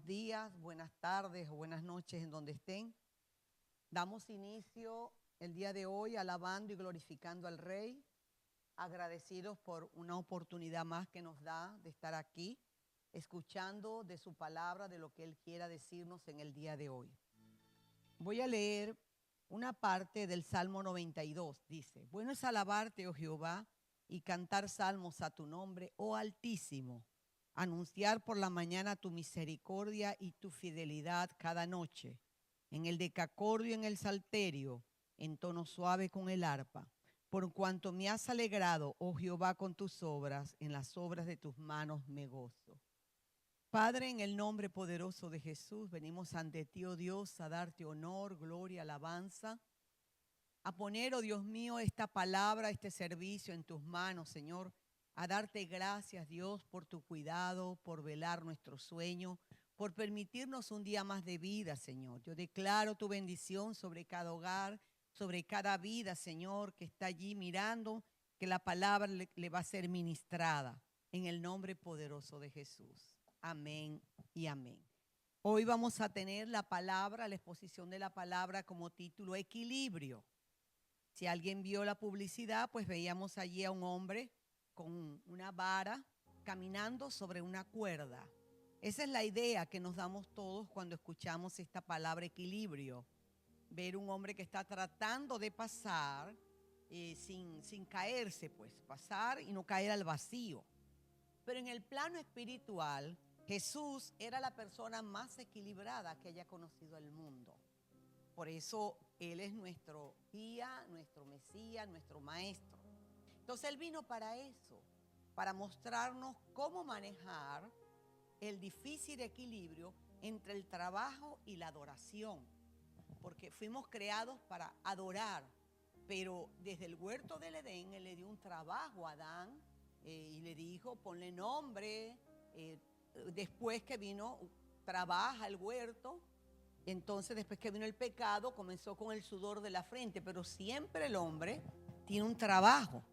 buenos días, buenas tardes o buenas noches en donde estén. Damos inicio el día de hoy alabando y glorificando al Rey, agradecidos por una oportunidad más que nos da de estar aquí, escuchando de su palabra, de lo que Él quiera decirnos en el día de hoy. Voy a leer una parte del Salmo 92. Dice: bueno es alabarte, oh Jehová, y cantar salmos a tu nombre, oh Altísimo. Anunciar por la mañana tu misericordia y tu fidelidad cada noche, en el decacordio, en el salterio, en tono suave con el arpa. Por cuanto me has alegrado, oh Jehová, con tus obras, en las obras de tus manos me gozo. Padre, en el nombre poderoso de Jesús, venimos ante ti, oh Dios, a darte honor, gloria, alabanza, a poner, oh Dios mío, esta palabra, este servicio en tus manos, Señor, a darte gracias, Dios, por tu cuidado, por velar nuestro sueño, por permitirnos un día más de vida, Señor. Yo declaro tu bendición sobre cada hogar, sobre cada vida, Señor, que está allí mirando, que la palabra le va a ser ministrada, en el nombre poderoso de Jesús. Amén y amén. Hoy vamos a tener la palabra, la exposición de la palabra como título Equilibrio. Si alguien vio la publicidad, pues veíamos allí a un hombre con una vara caminando sobre una cuerda. Esa es la idea que nos damos todos cuando escuchamos esta palabra equilibrio. Ver un hombre que está tratando de pasar sin caerse, pues pasar y no caer al vacío. Pero en el plano espiritual, Jesús era la persona más equilibrada que haya conocido el mundo. Por eso Él es nuestro guía, nuestro Mesías, nuestro maestro. Entonces Él vino para eso, para mostrarnos cómo manejar el difícil equilibrio entre el trabajo y la adoración. Porque fuimos creados para adorar, pero desde el huerto del Edén Él le dio un trabajo a Adán y le dijo, ponle nombre. Después que vino, trabaja el huerto. Entonces, después que vino el pecado, comenzó con el sudor de la frente, pero siempre el hombre tiene un trabajo.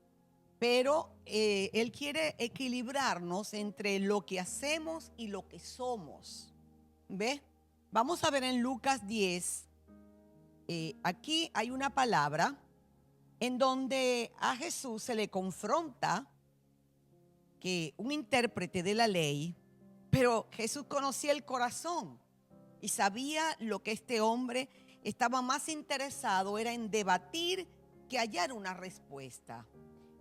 Pero Él quiere equilibrarnos entre lo que hacemos y lo que somos. ¿Ves? Vamos a ver en Lucas 10. Aquí hay una palabra en donde a Jesús se le confronta que un intérprete de la ley, pero Jesús conocía el corazón. Y sabía lo que este hombre estaba más interesado era en debatir que hallar una respuesta.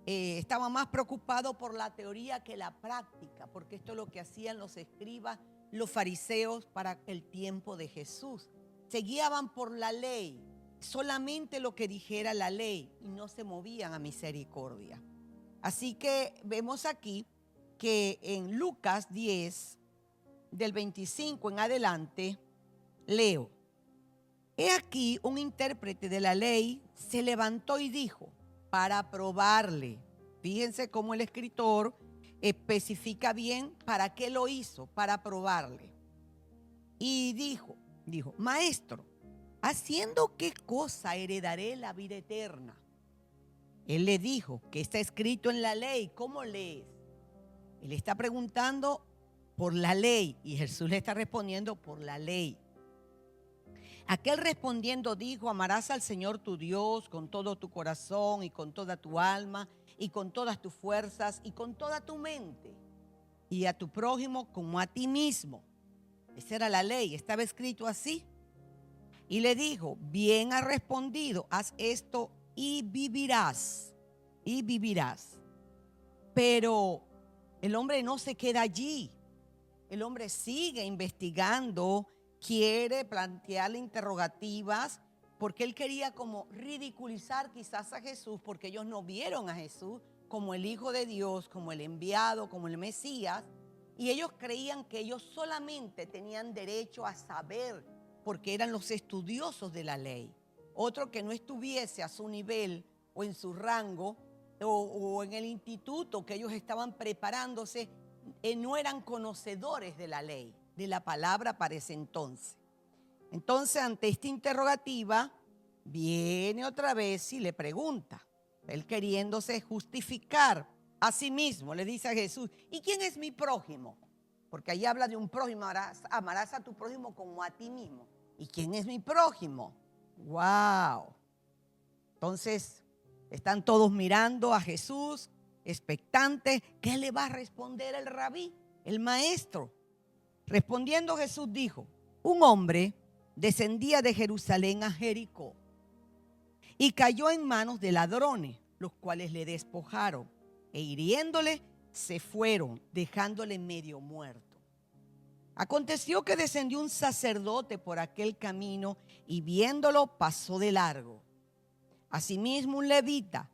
Estaba más preocupado por la teoría que la práctica, porque esto es lo que hacían los escribas, los fariseos para el tiempo de Jesús. Se guiaban por la ley, solamente lo que dijera la ley, y no se movían a misericordia. Así que vemos aquí que en Lucas 10, del 25 en adelante, leo: he aquí un intérprete de la ley se levantó y dijo, para probarle. Fíjense cómo el escritor especifica bien para qué lo hizo, para probarle. Y dijo, maestro, ¿haciendo qué cosa heredaré la vida eterna? Él le dijo, ¿qué está escrito en la ley? ¿Cómo lees? Él está preguntando por la ley y Jesús le está respondiendo por la ley. Aquel respondiendo dijo, amarás al Señor tu Dios con todo tu corazón y con toda tu alma y con todas tus fuerzas y con toda tu mente, y a tu prójimo como a ti mismo. Esa era la ley, estaba escrito así. Y le dijo, bien has respondido, haz esto y vivirás, y vivirás. Pero el hombre no se queda allí. El hombre sigue investigando, quiere plantearle interrogativas, porque él quería como ridiculizar quizás a Jesús, porque ellos no vieron a Jesús como el Hijo de Dios, como el enviado, como el Mesías, y ellos creían que ellos solamente tenían derecho a saber, porque eran los estudiosos de la ley. Otro que no estuviese a su nivel o en su rango o en el instituto que ellos estaban preparándose, no eran conocedores de la ley, de la palabra para ese entonces. Entonces, ante esta interrogativa, viene otra vez y le pregunta, él queriéndose justificar a sí mismo, le dice a Jesús, ¿y quién es mi prójimo? porque ahí habla de un prójimo, amarás a tu prójimo como a ti mismo. ¿Y quién es mi prójimo? ¡Wow! Entonces, están todos mirando a Jesús, expectantes. ¿Qué le va a responder el rabí, el maestro? Respondiendo Jesús dijo: un hombre descendía de Jerusalén a Jericó y cayó en manos de ladrones, los cuales le despojaron e hiriéndole se fueron, dejándole medio muerto. Aconteció que descendió un sacerdote por aquel camino y viéndolo pasó de largo. Asimismo un levita,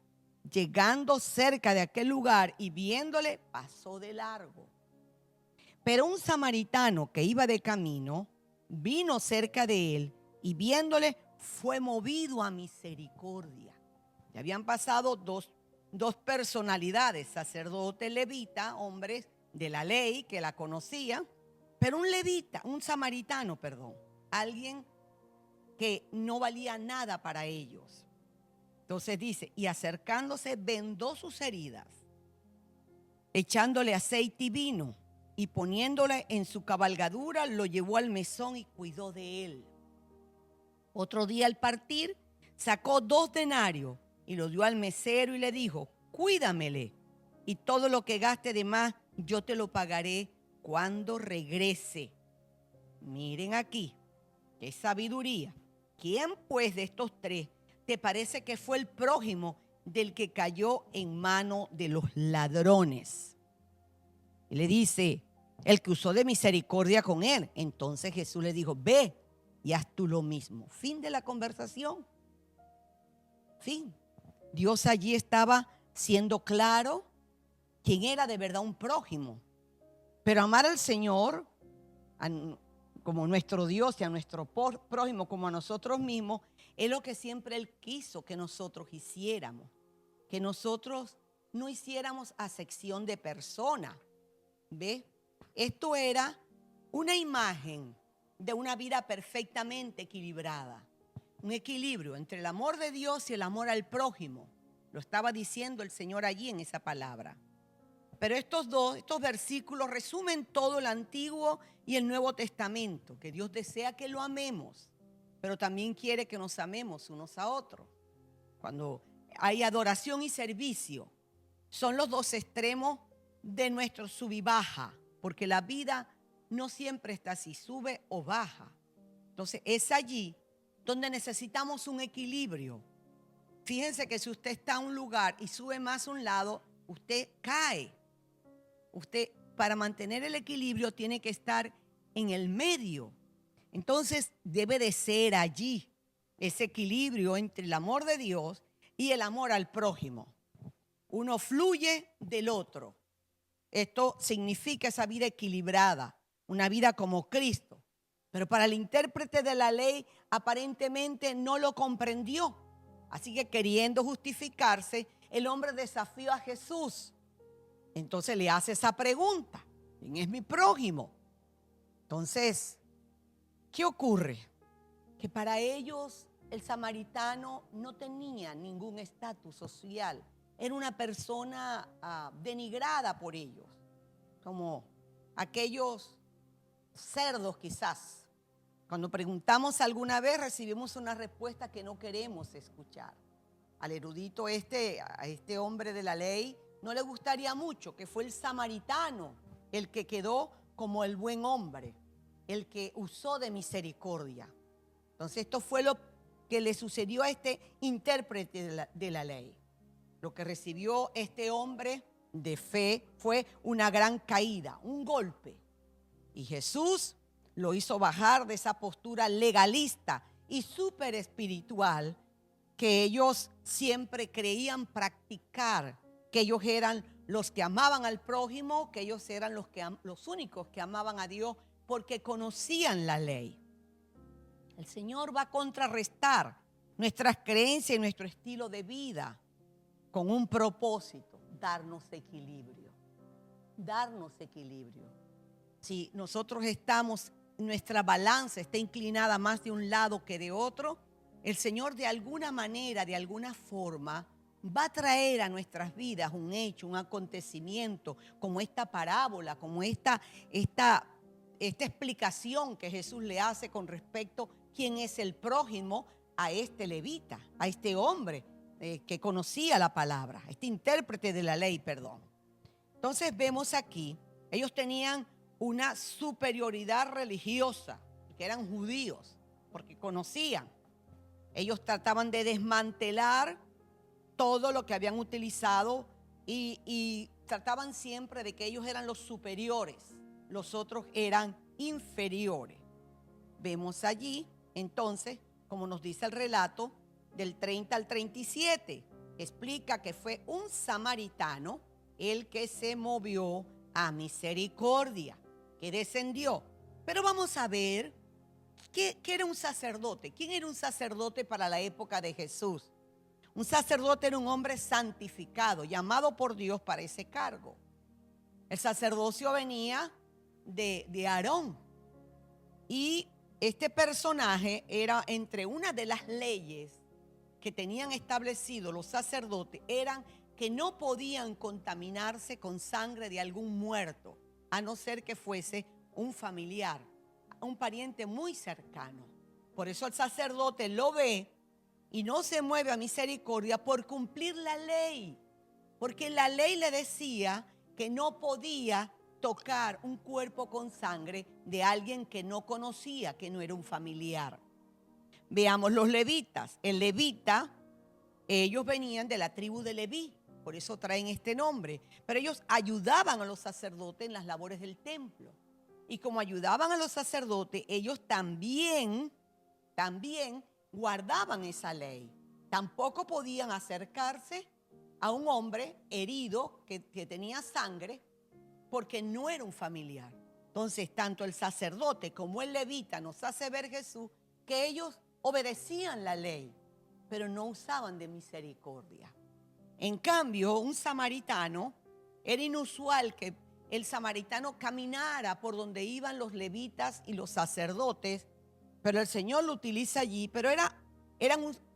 llegando cerca de aquel lugar y viéndole, pasó de largo. Pero un samaritano que iba de camino vino cerca de él y viéndole fue movido a misericordia. Ya habían pasado dos personalidades, sacerdote, levita, hombres de la ley que la conocían, pero un samaritano, alguien que no valía nada para ellos. Entonces dice, y acercándose vendó sus heridas, echándole aceite y vino, y poniéndole en su cabalgadura, lo llevó al mesón y cuidó de él. Otro día al partir, sacó 2 denarios y lo dio al mesero y le dijo: cuídamele, y todo lo que gaste de más yo te lo pagaré cuando regrese. Miren aquí, qué sabiduría. ¿Quién pues de estos 3 te parece que fue el prójimo del que cayó en mano de los ladrones? Y le dice: el que usó de misericordia con él. Entonces Jesús le dijo: ve y haz tú lo mismo. Fin de la conversación. Fin. Dios allí estaba siendo claro quién era de verdad un prójimo. Pero amar al Señor como nuestro Dios y a nuestro prójimo como a nosotros mismos es lo que siempre Él quiso que nosotros hiciéramos. Que nosotros no hiciéramos acepción de persona. ¿Ve? Esto era una imagen de una vida perfectamente equilibrada. Un equilibrio entre el amor de Dios y el amor al prójimo. Lo estaba diciendo el Señor allí en esa palabra. Pero estos versículos resumen todo el Antiguo y el Nuevo Testamento, que Dios desea que lo amemos, pero también quiere que nos amemos unos a otros. Cuando hay adoración y servicio, son los 2 extremos de nuestro sub y baja, porque la vida no siempre está así, sube o baja. Entonces es allí donde necesitamos un equilibrio. Fíjense que si usted está en un lugar y sube más a un lado, usted cae. Usted, para mantener el equilibrio, tiene que estar en el medio. Entonces debe de ser allí ese equilibrio entre el amor de Dios y el amor al prójimo. Uno fluye del otro. Esto significa esa vida equilibrada, una vida como Cristo. Pero para el intérprete de la ley aparentemente no lo comprendió. Así que queriendo justificarse, el hombre desafió a Jesús. Entonces le hace esa pregunta: ¿quién es mi prójimo? Entonces, ¿qué ocurre? Que para ellos el samaritano no tenía ningún estatus social. Era una persona denigrada por ellos, como aquellos cerdos quizás. Cuando preguntamos alguna vez recibimos una respuesta que no queremos escuchar. Al erudito a este hombre de la ley, no le gustaría mucho que fue el samaritano el que quedó como el buen hombre, el que usó de misericordia. Entonces esto fue lo que le sucedió a este intérprete de la ley. Lo que recibió este hombre de fe fue una gran caída, un golpe. Y Jesús lo hizo bajar de esa postura legalista y súper espiritual que ellos siempre creían practicar, que ellos eran los que amaban al prójimo, que ellos eran los únicos que amaban a Dios porque conocían la ley. El Señor va a contrarrestar nuestras creencias y nuestro estilo de vida con un propósito: darnos equilibrio. Darnos equilibrio. Si nosotros nuestra balanza está inclinada más de un lado que de otro, el Señor de alguna manera, de alguna forma, va a traer a nuestras vidas un hecho, un acontecimiento, como esta parábola, como esta explicación que Jesús le hace con respecto a quién es el prójimo a este levita, a este hombre que conocía la palabra, este intérprete de la ley, perdón. Entonces vemos aquí, ellos tenían una superioridad religiosa, que eran judíos, porque conocían. Ellos trataban de desmantelar todo lo que habían utilizado y trataban siempre de que ellos eran los superiores, los otros eran inferiores. Vemos allí, entonces, como nos dice el relato, del 30 al 37, explica que fue un samaritano el que se movió a misericordia, que descendió. Pero vamos a ver qué era un sacerdote. ¿Quién era un sacerdote para la época de Jesús? Un sacerdote era un hombre santificado, llamado por Dios para ese cargo. El sacerdocio venía de Aarón. Y este personaje era entre una de las leyes que tenían establecido los sacerdotes, eran que no podían contaminarse con sangre de algún muerto, a no ser que fuese un familiar, un pariente muy cercano. Por eso el sacerdote lo ve y no se mueve a misericordia por cumplir la ley, porque la ley le decía que no podía tocar un cuerpo con sangre de alguien que no conocía, que no era un familiar. Veamos los levitas. El levita, ellos venían de la tribu de Leví, por eso traen este nombre, pero ellos ayudaban a los sacerdotes en las labores del templo. Y como ayudaban a los sacerdotes, ellos también guardaban esa ley. Tampoco podían acercarse a un hombre herido que tenía sangre, porque no era un familiar. Entonces, tanto el sacerdote como el levita nos hace ver Jesús que ellos obedecían la ley, pero no usaban de misericordia. En cambio, un samaritano, era inusual que el samaritano caminara por donde iban los levitas y los sacerdotes, pero el Señor lo utiliza allí, pero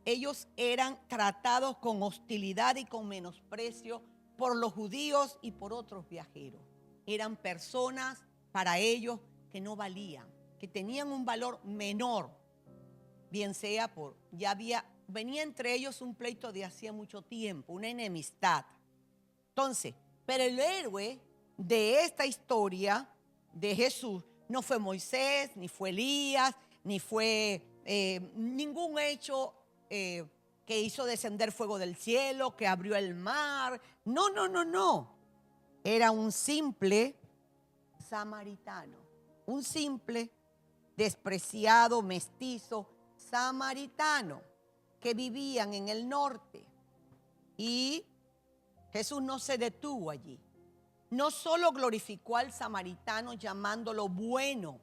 ellos eran tratados con hostilidad y con menosprecio por los judíos y por otros viajeros. Eran personas para ellos que no valían, que tenían un valor menor, bien sea venía entre ellos un pleito de hacía mucho tiempo, una enemistad. Entonces, pero el héroe de esta historia de Jesús no fue Moisés, ni fue Elías, ni fue ningún hecho que hizo descender fuego del cielo, que abrió el mar. No. Era un simple samaritano, un simple despreciado mestizo samaritano que vivían en el norte. Y Jesús no se detuvo allí. No solo glorificó al samaritano llamándolo bueno,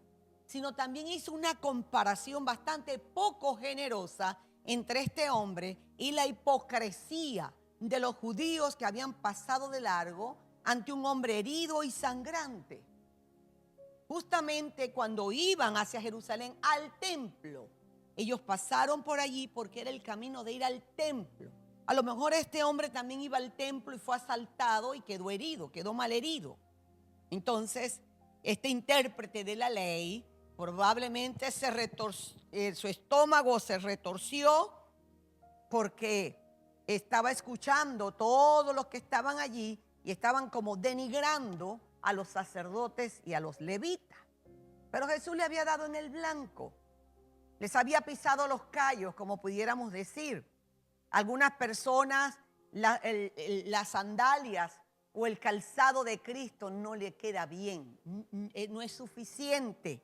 sino también hizo una comparación bastante poco generosa entre este hombre y la hipocresía de los judíos que habían pasado de largo ante un hombre herido y sangrante. Justamente cuando iban hacia Jerusalén al templo, ellos pasaron por allí porque era el camino de ir al templo. A lo mejor este hombre también iba al templo y fue asaltado y quedó herido, quedó malherido. Entonces, este intérprete de la ley probablemente su estómago se retorció porque estaba escuchando todos los que estaban allí y estaban como denigrando a los sacerdotes y a los levitas. Pero Jesús le había dado en el blanco. Les había pisado los callos, como pudiéramos decir. Algunas personas, las sandalias o el calzado de Cristo no le queda bien, no es suficiente.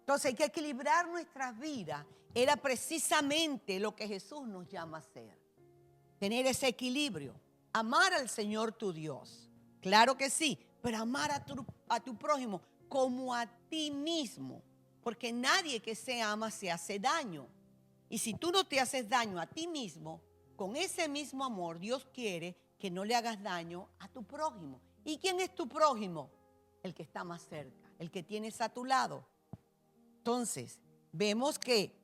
Entonces hay que equilibrar nuestras vidas. Era precisamente lo que Jesús nos llama a hacer. Tener ese equilibrio. Amar al Señor tu Dios. Claro que sí, pero amar a tu prójimo como a ti mismo. Porque nadie que se ama se hace daño. Y si tú no te haces daño a ti mismo, con ese mismo amor Dios quiere que no le hagas daño a tu prójimo. ¿Y quién es tu prójimo? El que está más cerca, el que tienes a tu lado. Entonces, vemos que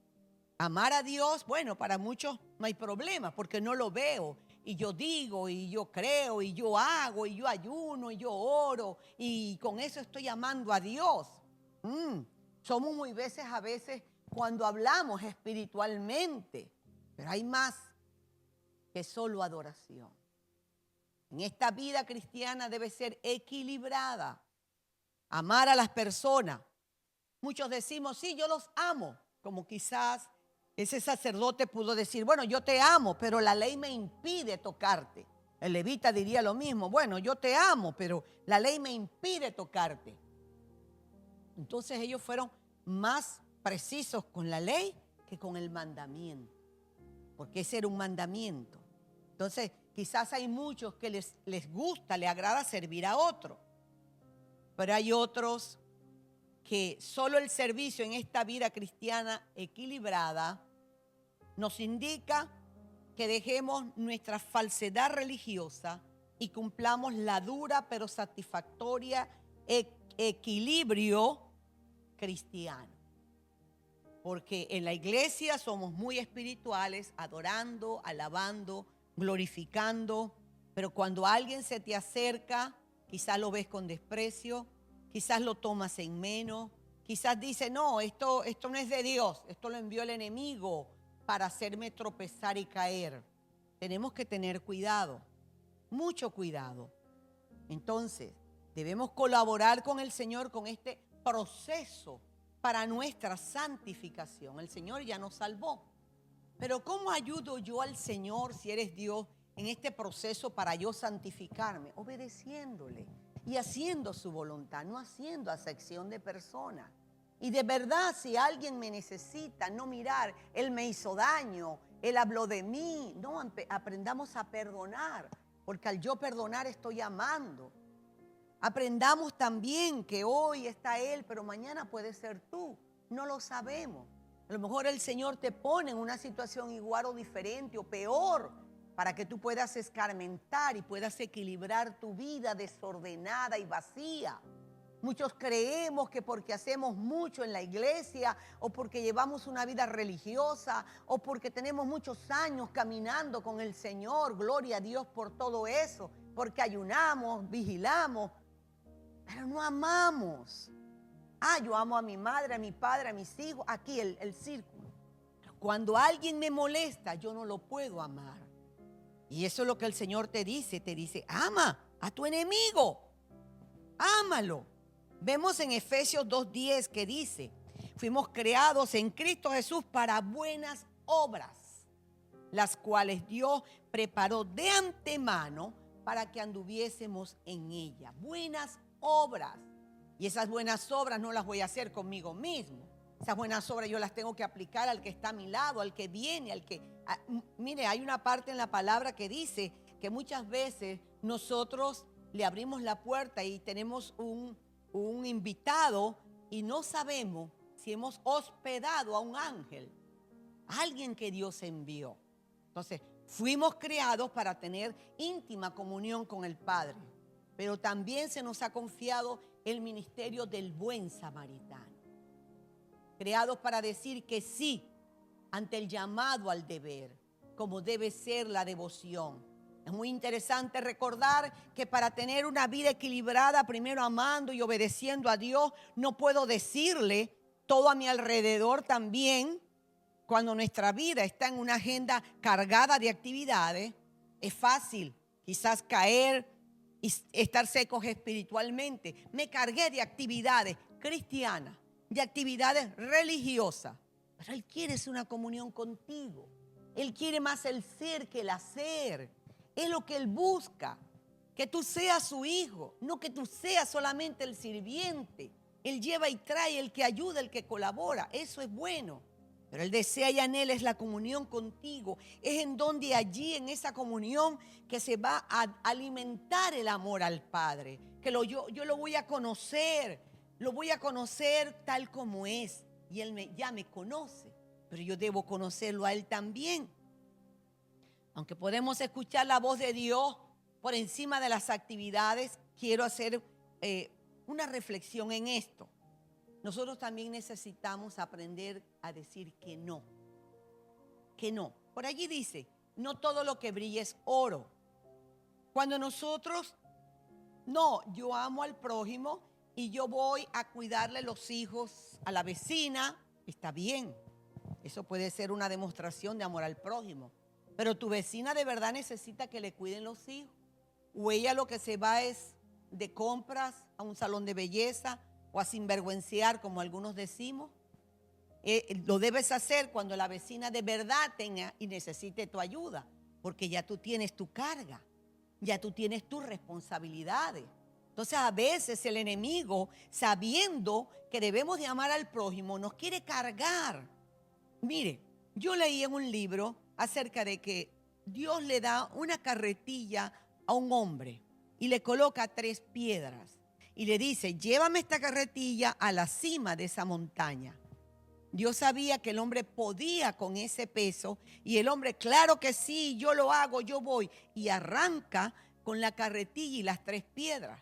amar a Dios, bueno, para muchos no hay problema porque no lo veo. y yo digo, y yo creo, y yo hago, y yo ayuno, y yo oro, y con eso estoy amando a Dios. Somos muy a veces cuando hablamos espiritualmente, pero hay más que solo adoración. En esta vida cristiana debe ser equilibrada. Amar a las personas. Muchos decimos, sí, yo los amo, como quizás ese sacerdote pudo decir, bueno, yo te amo, pero la ley me impide tocarte. El levita diría lo mismo, bueno, yo te amo, pero la ley me impide tocarte. Entonces ellos fueron más precisos con la ley que con el mandamiento, porque ese era un mandamiento. Entonces quizás hay muchos que les gusta, les agrada servir a otro, pero hay otros que solo el servicio en esta vida cristiana equilibrada nos indica que dejemos nuestra falsedad religiosa y cumplamos la dura pero satisfactoria equilibrio cristiano. Porque en la iglesia somos muy espirituales, adorando, alabando, glorificando, pero cuando alguien se te acerca, quizás lo ves con desprecio, quizás lo tomas en menos, quizás dices, no, esto no es de Dios, esto lo envió el enemigo para hacerme tropezar y caer. Tenemos que tener cuidado, mucho cuidado. Entonces, debemos colaborar con el Señor con este proceso para nuestra santificación. El Señor ya nos salvó. Pero ¿cómo ayudo yo al Señor, si eres Dios, en este proceso para yo santificarme? Obedeciéndole y haciendo su voluntad, no haciendo acepción de personas. Y de verdad, si alguien me necesita, no mirar, él me hizo daño, él habló de mí. No, aprendamos a perdonar, porque al yo perdonar estoy amando. Aprendamos también que hoy está él, pero mañana puede ser tú. No lo sabemos. A lo mejor el Señor te pone en una situación igual o diferente o peor para que tú puedas escarmentar y puedas equilibrar tu vida desordenada y vacía. Muchos creemos que porque hacemos mucho en la iglesia o porque llevamos una vida religiosa o porque tenemos muchos años caminando con el Señor, gloria a Dios por todo eso, porque ayunamos, vigilamos, pero no amamos. Yo amo a mi madre, a mi padre, a mis hijos, aquí el círculo. Cuando alguien me molesta, yo no lo puedo amar. Y eso es lo que el Señor te dice, ama a tu enemigo, ámalo. Vemos en Efesios 2:10 que dice, fuimos creados en Cristo Jesús para buenas obras, las cuales Dios preparó de antemano para que anduviésemos en ellas. Buenas obras. Y esas buenas obras no las voy a hacer conmigo mismo. Esas buenas obras yo las tengo que aplicar al que está a mi lado, al que viene, al que... Mire, hay una parte en la palabra que dice que muchas veces nosotros le abrimos la puerta y tenemos un invitado y no sabemos si hemos hospedado a un ángel, alguien que Dios envió. Entonces, fuimos creados para tener íntima comunión con el Padre, pero también se nos ha confiado el ministerio del buen samaritano, creados para decir que sí ante el llamado al deber, como debe ser la devoción. Es muy interesante recordar que para tener una vida equilibrada, primero amando y obedeciendo a Dios, no puedo decirle todo a mi alrededor también. Cuando nuestra vida está en una agenda cargada de actividades, es fácil quizás caer y estar secos espiritualmente. Me cargué de actividades cristianas, de actividades religiosas, pero Él quiere una comunión contigo. Él quiere más el ser que el hacer. Es lo que Él busca, que tú seas su hijo, no que tú seas solamente el sirviente. Él lleva y trae, el que ayuda, el que colabora. Eso es bueno. Pero Él desea y anhela es la comunión contigo. Es en donde allí, en esa comunión, que se va a alimentar el amor al Padre. Que yo lo voy a conocer tal como es. Y Él ya me conoce, pero yo debo conocerlo a Él también. Aunque podemos escuchar la voz de Dios por encima de las actividades, quiero hacer una reflexión en esto. Nosotros también necesitamos aprender a decir que no. Que no. Por allí dice no todo lo que brilla es oro. Cuando nosotros, no, yo amo al prójimo y yo voy a cuidarle los hijos a la vecina, está bien. Eso puede ser una demostración de amor al prójimo. Pero tu vecina de verdad necesita que le cuiden los hijos. O ella lo que se va es de compras a un salón de belleza o a sinvergüenciar, como algunos decimos. Lo debes hacer cuando la vecina de verdad tenga y necesite tu ayuda, porque ya tú tienes tu carga, ya tú tienes tus responsabilidades. Entonces a veces el enemigo, sabiendo que debemos de amar al prójimo, nos quiere cargar. Mire, yo leí en un libro acerca de que Dios le da una carretilla a un hombre y le coloca 3 piedras y le dice, llévame esta carretilla a la cima de esa montaña. Dios sabía que el hombre podía con ese peso y el hombre, claro que sí, yo lo hago, yo voy. Y arranca con la carretilla y las 3 piedras.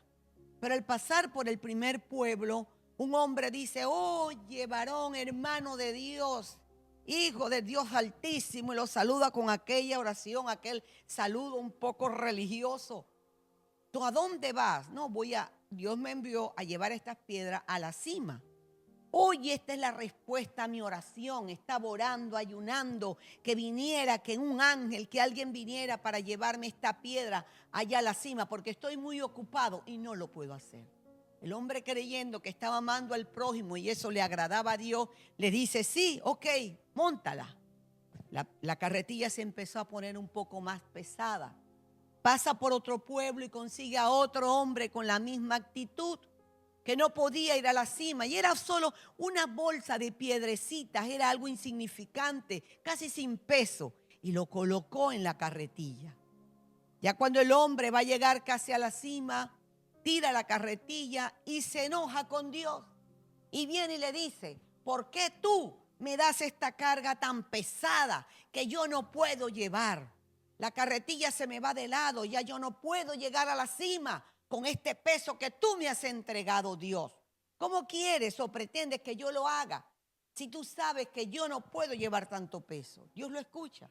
Pero al pasar por el primer pueblo, un hombre dice, oye, varón, hermano de Dios, hijo de Dios altísimo, y lo saluda con aquella oración, aquel saludo un poco religioso. ¿Tú a dónde vas? No, Dios me envió a llevar estas piedras a la cima. Oye, esta es la respuesta a mi oración. Estaba orando, ayunando, que viniera, que un ángel, que alguien viniera para llevarme esta piedra allá a la cima, porque estoy muy ocupado y no lo puedo hacer. El hombre, creyendo que estaba amando al prójimo y eso le agradaba a Dios, le dice, sí, ok, móntala. La carretilla se empezó a poner un poco más pesada. Pasa por otro pueblo y consigue a otro hombre con la misma actitud, que no podía ir a la cima y era solo una bolsa de piedrecitas, era algo insignificante, casi sin peso, y lo colocó en la carretilla. Ya cuando el hombre va a llegar casi a la cima, tira la carretilla y se enoja con Dios y viene y le dice, ¿por qué tú me das esta carga tan pesada que yo no puedo llevar? La carretilla se me va de lado, ya yo no puedo llegar a la cima con este peso que tú me has entregado, Dios. ¿Cómo quieres o pretendes que yo lo haga si tú sabes que yo no puedo llevar tanto peso? Dios lo escucha.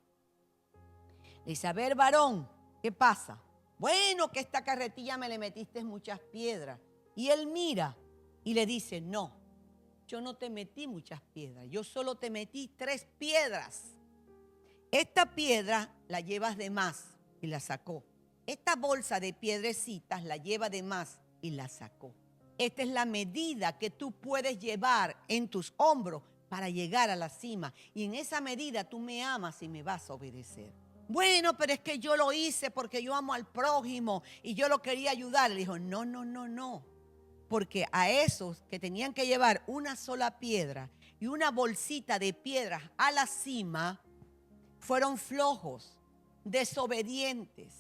Le dice, a ver, varón, ¿qué pasa? Bueno, que esta carretilla me le metiste muchas piedras. Y él mira y le dice, no, yo no te metí muchas piedras, yo solo te metí 3 piedras. Esta piedra la llevas de más y la sacó. Esta bolsa de piedrecitas la lleva de más y la sacó. Esta es la medida que tú puedes llevar en tus hombros para llegar a la cima. Y en esa medida tú me amas y me vas a obedecer. Bueno, pero es que yo lo hice porque yo amo al prójimo y yo lo quería ayudar. Le dijo, no, no, no, no. Porque a esos que tenían que llevar una sola piedra y una bolsita de piedras a la cima, fueron flojos, desobedientes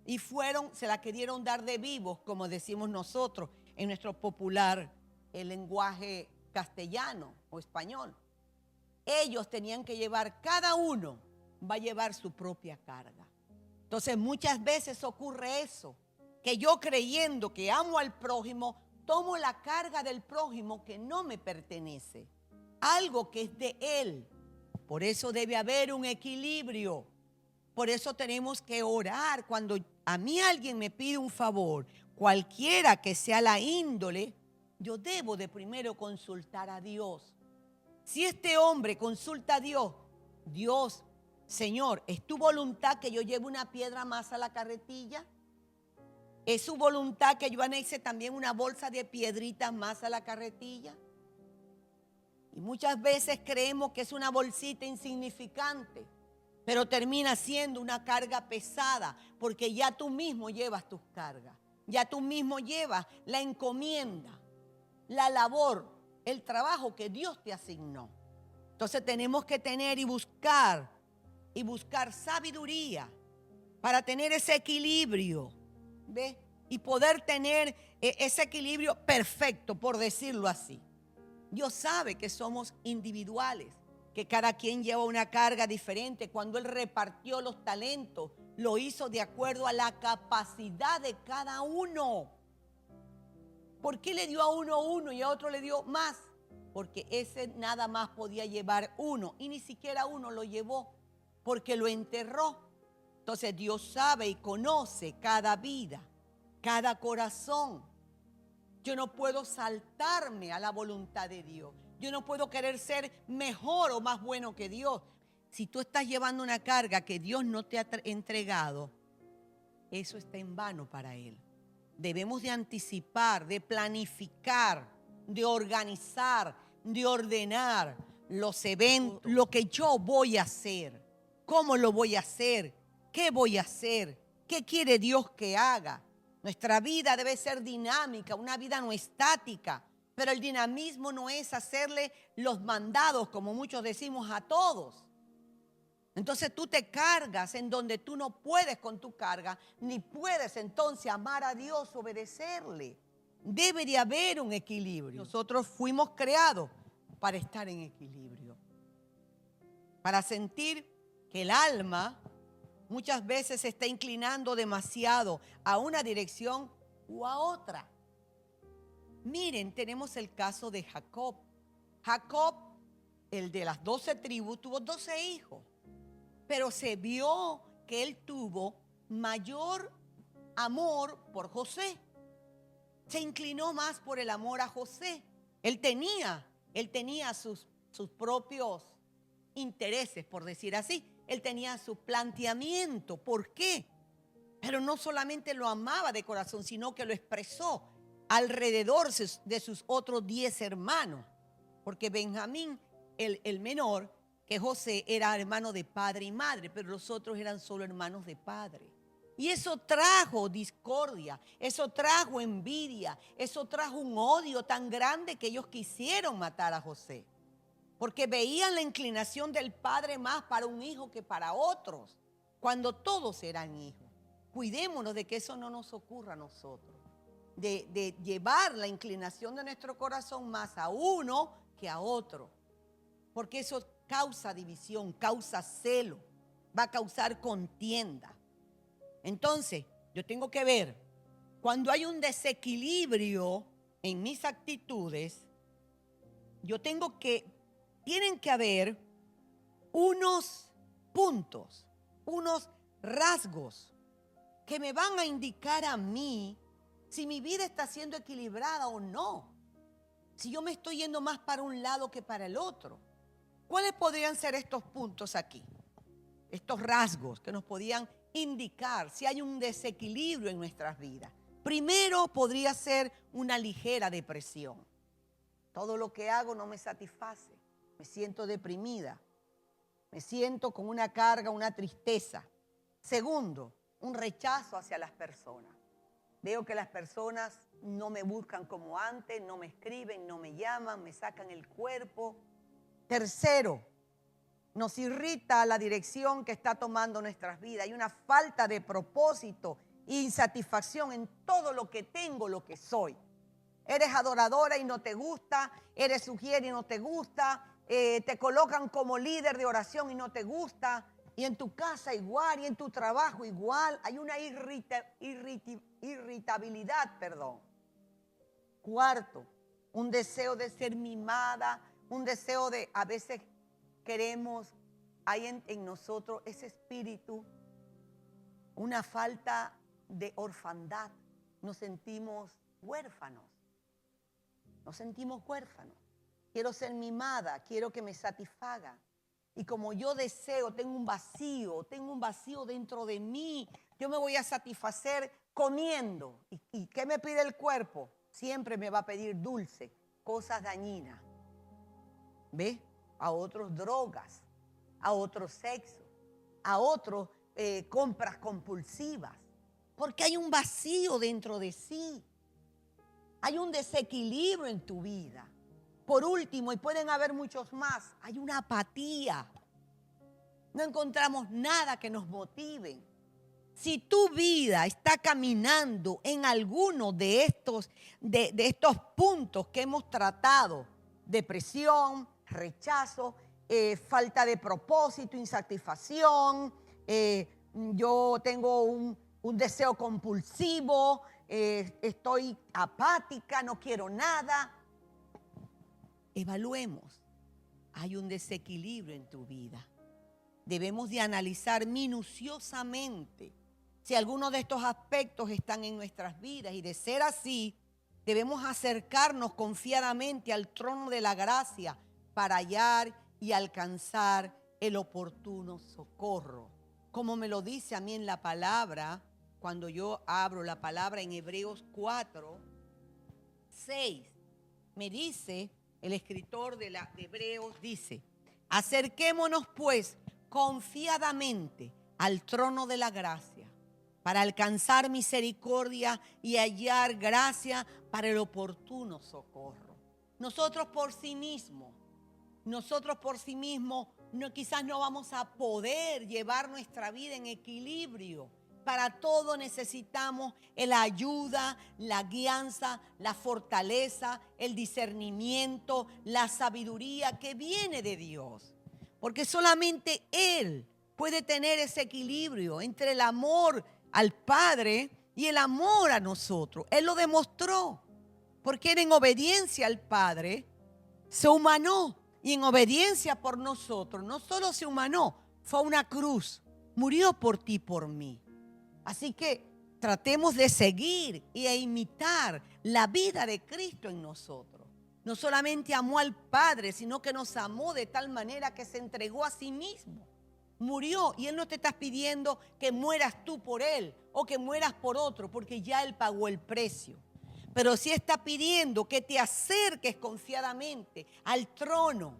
y se la querían dar de vivos, como decimos nosotros en nuestro popular lenguaje castellano o español. Ellos tenían que llevar, cada uno va a llevar su propia carga. Entonces muchas veces ocurre eso, que yo creyendo que amo al prójimo, tomo la carga del prójimo que no me pertenece, algo que es de él. Por eso debe haber un equilibrio. Por eso tenemos que orar. Cuando a mí alguien me pide un favor, cualquiera que sea la índole, yo debo de primero consultar a Dios. Si este hombre consulta a Dios, Dios, Señor, ¿es tu voluntad que yo lleve una piedra más a la carretilla? ¿Es su voluntad que yo anexe también una bolsa de piedritas más a la carretilla? Y muchas veces creemos que es una bolsita insignificante, pero termina siendo una carga pesada, porque ya tú mismo llevas tus cargas, ya tú mismo llevas la encomienda, la labor, el trabajo que Dios te asignó. Entonces tenemos que tener y buscar sabiduría para tener ese equilibrio, ¿ves? Y poder tener ese equilibrio perfecto, por decirlo así. Dios sabe que somos individuales, que cada quien lleva una carga diferente. Cuando Él repartió los talentos, lo hizo de acuerdo a la capacidad de cada uno. ¿Por qué le dio a uno y a otro le dio más? Porque ese nada más podía llevar uno y ni siquiera uno lo llevó. porque lo enterró. Entonces Dios sabe y conoce cada vida, cada corazón. Yo no puedo saltarme a la voluntad de Dios. Yo no puedo querer ser mejor o más bueno que Dios. Si tú estás llevando una carga que Dios no te ha entregado, eso está en vano para Él. Debemos de anticipar, de planificar, de organizar, de ordenar los eventos, lo que yo voy a hacer, cómo lo voy a hacer, qué voy a hacer, qué quiere Dios que haga. Nuestra vida debe ser dinámica, una vida no estática, pero el dinamismo no es hacerle los mandados, como muchos decimos, a todos. Entonces tú te cargas en donde tú no puedes con tu carga, ni puedes entonces amar a Dios, obedecerle. Debe de haber un equilibrio. Nosotros fuimos creados para estar en equilibrio, para sentir que el alma muchas veces se está inclinando demasiado a una dirección u a otra. Miren, tenemos el caso de Jacob. Jacob, el de las 12 tribus, tuvo 12 hijos. Pero se vio que él tuvo mayor amor por José. Se inclinó más por el amor a José. Él tenía sus propios intereses, por decir así. Él tenía su planteamiento. ¿Por qué? Pero no solamente lo amaba de corazón, sino que lo expresó alrededor de sus otros 10 hermanos. Porque Benjamín, el menor, que José era hermano de padre y madre, pero los otros eran solo hermanos de padre. Y eso trajo discordia, eso trajo envidia, eso trajo un odio tan grande que ellos quisieron matar a José. Porque veían la inclinación del padre más para un hijo que para otros, cuando todos eran hijos. Cuidémonos de que eso no nos ocurra a nosotros, de llevar la inclinación de nuestro corazón más a uno que a otro. Porque eso causa división, causa celo, va a causar contienda. Entonces, yo tengo que ver, cuando hay un desequilibrio en mis actitudes, tienen que haber unos puntos, unos rasgos que me van a indicar a mí si mi vida está siendo equilibrada o no. Si yo me estoy yendo más para un lado que para el otro. ¿Cuáles podrían ser estos puntos aquí? Estos rasgos que nos podían indicar si hay un desequilibrio en nuestras vidas. Primero podría ser una ligera depresión. Todo lo que hago no me satisface. Me siento deprimida. Me siento con una carga, una tristeza. Segundo, un rechazo hacia las personas. Veo que las personas no me buscan como antes, no me escriben, no me llaman, me sacan el cuerpo. Tercero, nos irrita la dirección que está tomando nuestras vidas. Hay una falta de propósito e insatisfacción en todo lo que tengo, lo que soy. Eres adoradora y no te gusta, eres sugiere y no te gusta, te colocan como líder de oración y no te gusta, y en tu casa igual, y en tu trabajo igual. Hay una irritabilidad. Cuarto, un deseo de ser mimada, un deseo de, a veces queremos, hay en nosotros ese espíritu, una falta de orfandad. Nos sentimos huérfanos. Quiero ser mimada, quiero que me satisfaga. Y como yo deseo, tengo un vacío dentro de mí. Yo me voy a satisfacer comiendo. ¿Y qué me pide el cuerpo? Siempre me va a pedir dulce, cosas dañinas. ¿Ve? A otros drogas, a otros sexo, a otros compras compulsivas. Porque hay un vacío dentro de sí. Hay un desequilibrio en tu vida. Por último, y pueden haber muchos más, hay una apatía. No encontramos nada que nos motive. Si tu vida está caminando en alguno de estos puntos que hemos tratado, depresión, rechazo, falta de propósito, insatisfacción, yo tengo un deseo compulsivo, estoy apática, no quiero nada. Evaluemos, hay un desequilibrio en tu vida. debemos de analizar minuciosamente si algunos de estos aspectos están en nuestras vidas, y de ser así, debemos acercarnos confiadamente al trono de la gracia para hallar y alcanzar el oportuno socorro. Como me lo dice a mí en la palabra, cuando yo abro la palabra en Hebreos 4:6, me dice, el escritor de Hebreos dice: acerquémonos pues confiadamente al trono de la gracia para alcanzar misericordia y hallar gracia para el oportuno socorro. Nosotros por sí mismos quizás no vamos a poder llevar nuestra vida en equilibrio. Para todo necesitamos la ayuda, la guianza, la fortaleza, el discernimiento, la sabiduría que viene de Dios. Porque solamente Él puede tener ese equilibrio entre el amor al Padre y el amor a nosotros. Él lo demostró, porque Él en obediencia al Padre se humanó, y en obediencia por nosotros no solo se humanó, fue a una cruz, murió por ti y por mí. Así que tratemos de seguir e imitar la vida de Cristo en nosotros. No solamente amó al Padre, sino que nos amó de tal manera que se entregó a sí mismo. Murió, y Él no te está pidiendo que mueras tú por Él o que mueras por otro, porque ya Él pagó el precio. Pero sí está pidiendo que te acerques confiadamente al trono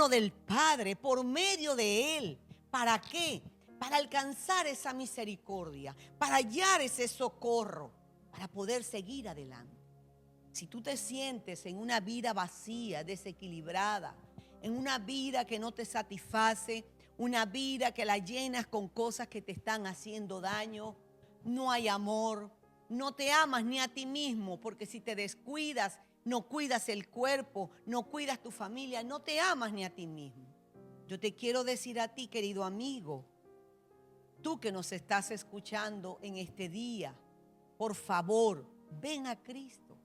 del Padre por medio de Él. ¿Para qué? Para alcanzar esa misericordia, para hallar ese socorro, para poder seguir adelante. Si tú te sientes en una vida vacía, desequilibrada, en una vida que no te satisface, una vida que la llenas con cosas que te están haciendo daño, no hay amor, no te amas ni a ti mismo, porque si te descuidas, no cuidas el cuerpo, no cuidas tu familia, no te amas ni a ti mismo. Yo te quiero decir a ti, querido amigo, tú que nos estás escuchando en este día, por favor, ven a Cristo.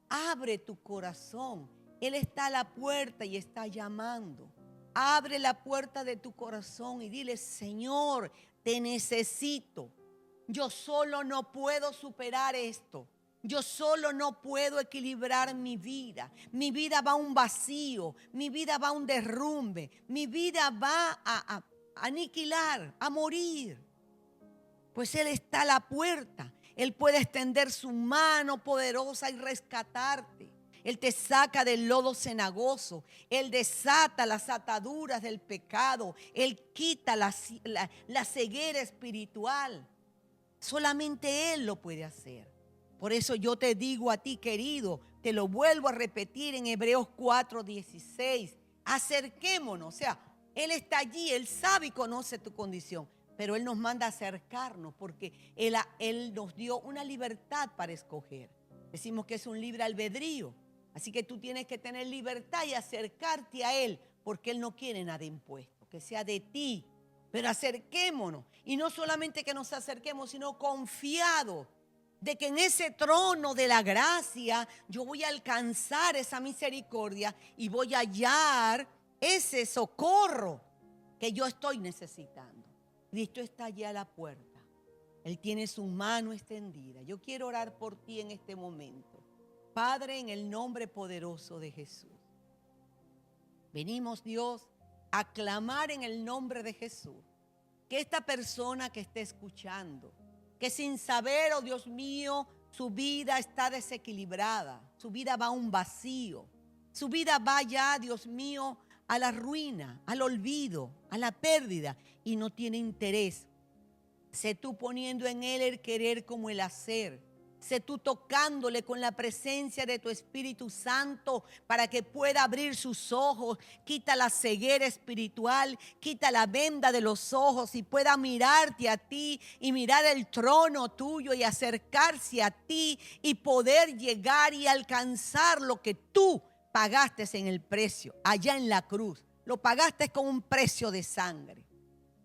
Abre tu corazón. Él está a la puerta y está llamando. Abre la puerta de tu corazón y dile: Señor, te necesito. Yo solo no puedo superar esto. Yo solo no puedo equilibrar mi vida. Mi vida va a un vacío. Mi vida va a un derrumbe. Mi vida va a aniquilar, a morir. Pues Él está a la puerta. Él puede extender su mano poderosa y rescatarte. Él te saca del lodo cenagoso. Él desata las ataduras del pecado. Él quita la ceguera espiritual. Solamente Él lo puede hacer. Por eso yo te digo a ti, querido, te lo vuelvo a repetir en Hebreos 4:16. Acerquémonos. O sea, Él está allí, Él sabe y conoce tu condición. Pero Él nos manda a acercarnos porque Él nos dio una libertad para escoger. Decimos que es un libre albedrío. Así que tú tienes que tener libertad y acercarte a Él, porque Él no quiere nada impuesto, que sea de ti. Pero acerquémonos, y no solamente que nos acerquemos, sino confiados de que en ese trono de la gracia yo voy a alcanzar esa misericordia y voy a hallar ese socorro que yo estoy necesitando. Cristo está allí a la puerta. Él tiene su mano extendida. Yo quiero orar por ti en este momento. Padre, en el nombre poderoso de Jesús, venimos, Dios, a clamar en el nombre de Jesús que esta persona que esté escuchando, que sin saber, oh Dios mío, su vida está desequilibrada, su vida va a un vacío, su vida va ya, Dios mío, a la ruina, al olvido, a la pérdida, y no tiene interés. Sé tú poniendo en él el querer como el hacer. Sé tú tocándole con la presencia de tu Espíritu Santo para que pueda abrir sus ojos. Quita la ceguera espiritual, quita la venda de los ojos y pueda mirarte a ti y mirar el trono tuyo y acercarse a ti y poder llegar y alcanzar lo que tú pagaste en el precio, allá en la cruz. Lo pagaste con un precio de sangre.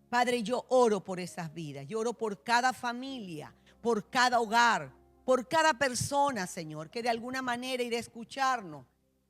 Padre, yo oro por esas vidas. Yo oro por cada familia, por cada hogar, por cada persona, Señor, que de alguna manera irá a escucharnos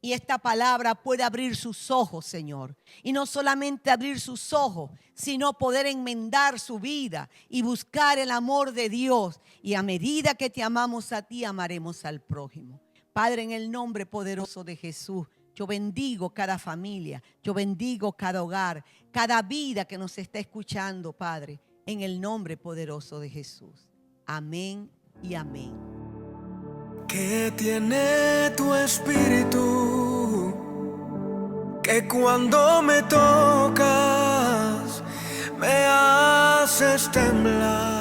y esta palabra pueda abrir sus ojos, Señor. Y no solamente abrir sus ojos, sino poder enmendar su vida y buscar el amor de Dios. Y a medida que te amamos a ti, amaremos al prójimo. Padre, en el nombre poderoso de Jesús, yo bendigo cada familia, yo bendigo cada hogar, cada vida que nos está escuchando, Padre, en el nombre poderoso de Jesús. Amén y amén. ¿Qué tiene tu espíritu? Que cuando me tocas me haces temblar.